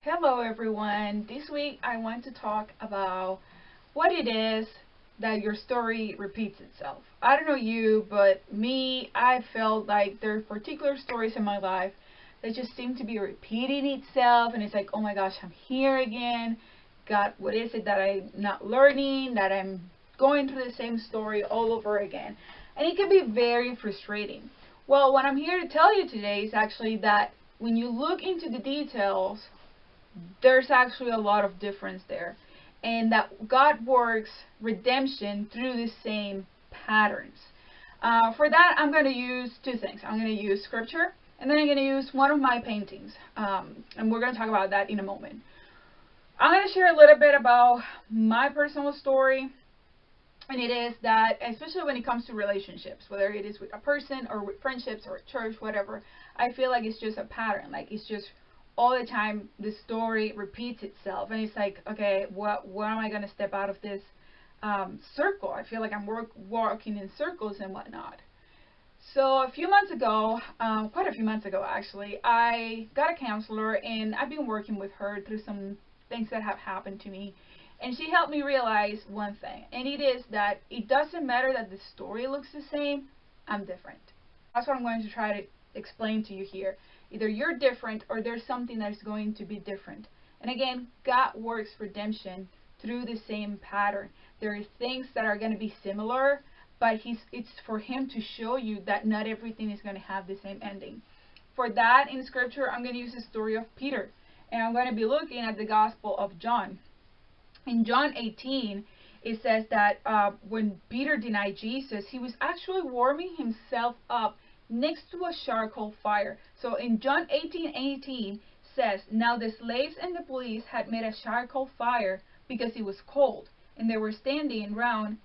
Hello everyone. This week I want to talk about what it is that your story repeats itself. I don't know you, but me, I felt like there are particular stories in my life that just seem to be repeating itself, and it's like, oh my gosh, I'm here again. God, what is it that I'm not learning, that I'm going through the same story all over again? And it can be very frustrating. Well, what I'm here to tell you today is actually that when you look into the details, there's actually a lot of difference there, and that God works redemption through the same patterns. For that, I'm going to use two things. I'm going to use scripture, and then I'm going to use one of my paintings, and we're going to talk about that in a moment. I'm going to share a little bit about my personal story, and it is that, especially when it comes to relationships, whether it is with a person or with friendships or church, whatever, I feel like it's just a pattern. Like, it's just all the time the story repeats itself, and it's like, okay, what am I going to step out of this circle? I feel like I'm walking in circles and whatnot. So a few months ago, quite a few months ago actually, I got a counselor, and I've been working with her through some things that have happened to me. And she helped me realize one thing, and it is that it doesn't matter that the story looks the same, I'm different. That's what I'm going to try to explain to you here. Either you're different or there's something that's going to be different. And again, God works redemption through the same pattern. There are things that are going to be similar, but it's for Him to show you that not everything is going to have the same ending. For that, in Scripture, I'm going to use the story of Peter. And I'm going to be looking at the Gospel of John. In John 18, it says that when Peter denied Jesus, he was actually warming himself up next to a charcoal fire. So in John 18:18 says, now the slaves and the police had made a charcoal fire because it was cold, and they were standing round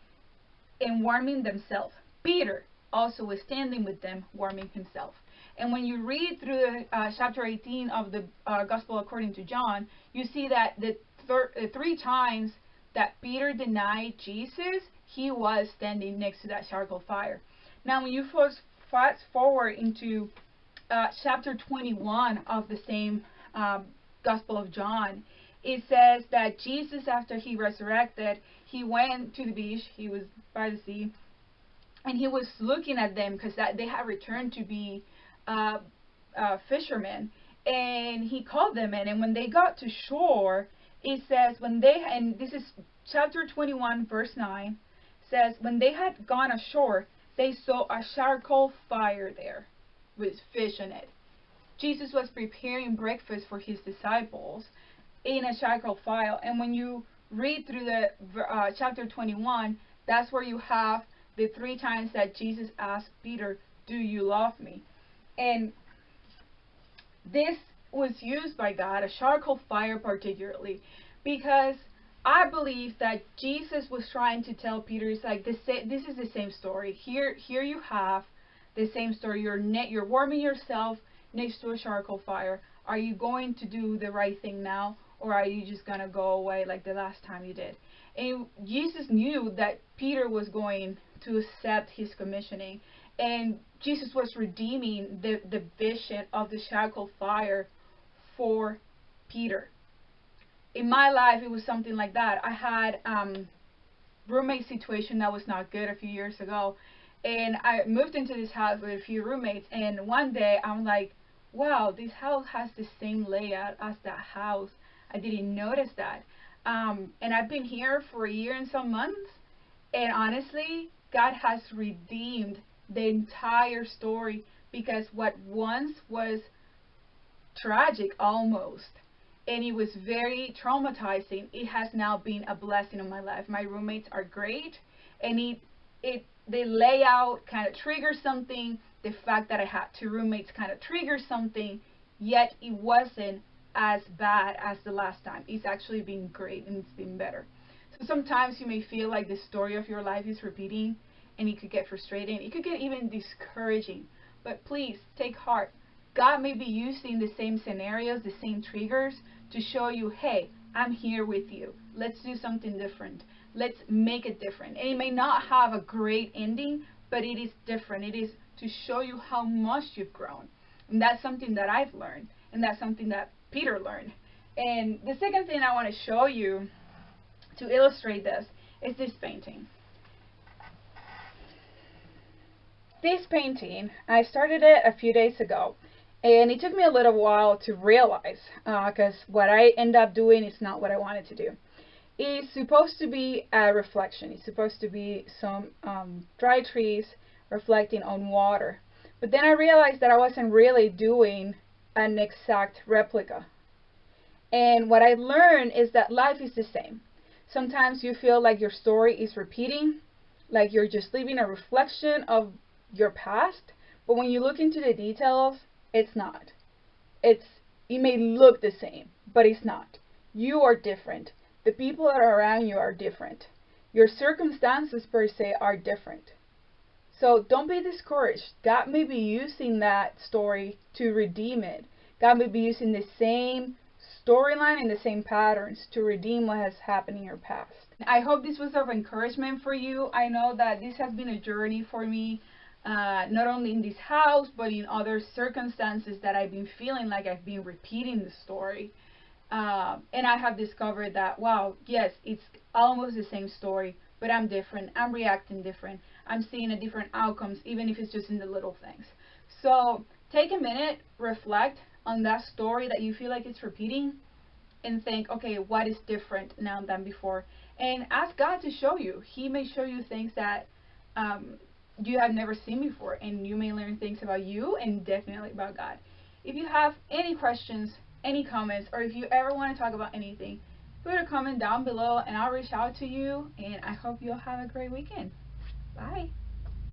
and warming themselves. Peter also was standing with them, warming himself. And when you read through the chapter 18 of the Gospel according to John, you see that the three times that Peter denied Jesus, he was standing next to that charcoal fire. Now, when you fast forward into chapter 21 of the same Gospel of John, it says that Jesus, after he resurrected, he went to the beach, he was by the sea, and he was looking at them because they had returned to be fishermen, and he called them in. And when they got to shore, it says, and this is chapter 21 verse 9, says, when they had gone ashore, they saw a charcoal fire there with fish in it. Jesus was preparing breakfast for his disciples in a charcoal fire. And when you read through the chapter 21, that's where you have the three times that Jesus asked Peter, do you love me? And this was used by God, a charcoal fire particularly, because I believe that Jesus was trying to tell Peter, it's like, this is the same story. Here you have the same story. You're warming yourself next to a charcoal fire. Are you going to do the right thing now, or are you just going to go away like the last time you did? And Jesus knew that Peter was going to accept his commissioning, and Jesus was redeeming the vision of the charcoal fire for Peter. In my life, it was something like that. I had roommate situation that was not good a few years ago, and I moved into this house with a few roommates, and one day I'm like, wow, this house has the same layout as that house. I didn't notice that. And I've been here for a year and some months, and honestly, God has redeemed the entire story, because what once was tragic almost, and it was very traumatizing, it has now been a blessing in my life. My roommates are great, and the layout kind of triggers something. The fact that I had two roommates kind of triggers something, yet it wasn't as bad as the last time. It's actually been great, and it's been better. So sometimes you may feel like the story of your life is repeating, and it could get frustrating. It could get even discouraging. But please take heart. God may be using the same scenarios, the same triggers to show you, hey, I'm here with you. Let's do something different. Let's make it different. And it may not have a great ending, but it is different. It is to show you how much you've grown. And that's something that I've learned. And that's something that Peter learned. And the second thing I want to show you to illustrate this is this painting. This painting, I started it a few days ago, and it took me a little while to realize, because what I end up doing is not what I wanted to do. It's supposed to be a reflection. It's supposed to be some dry trees reflecting on water. But then I realized that I wasn't really doing an exact replica. And what I learned is that life is the same. Sometimes you feel like your story is repeating, like you're just living a reflection of your past, but when you look into the details, it's not. It may look the same, but it's not. You are different. The people that are around you are different. Your circumstances per se are different. So don't be discouraged. God may be using that story to redeem it. God may be using the same storyline and the same patterns to redeem what has happened in your past. I hope this was of encouragement for you. I know that this has been a journey for me, not only in this house, but in other circumstances that I've been feeling like I've been repeating the story. And I have discovered that, wow, yes, it's almost the same story, but I'm different. I'm reacting different. I'm seeing a different outcomes, even if it's just in the little things. So take a minute, reflect on that story that you feel like it's repeating, and think, okay, what is different now than before? And ask God to show you. He may show you things that you have never seen before, and you may learn things about you and definitely about God. If you have any questions, any comments, or if you ever want to talk about anything, put a comment down below and I'll reach out to you, and I hope you'll have a great weekend. Bye.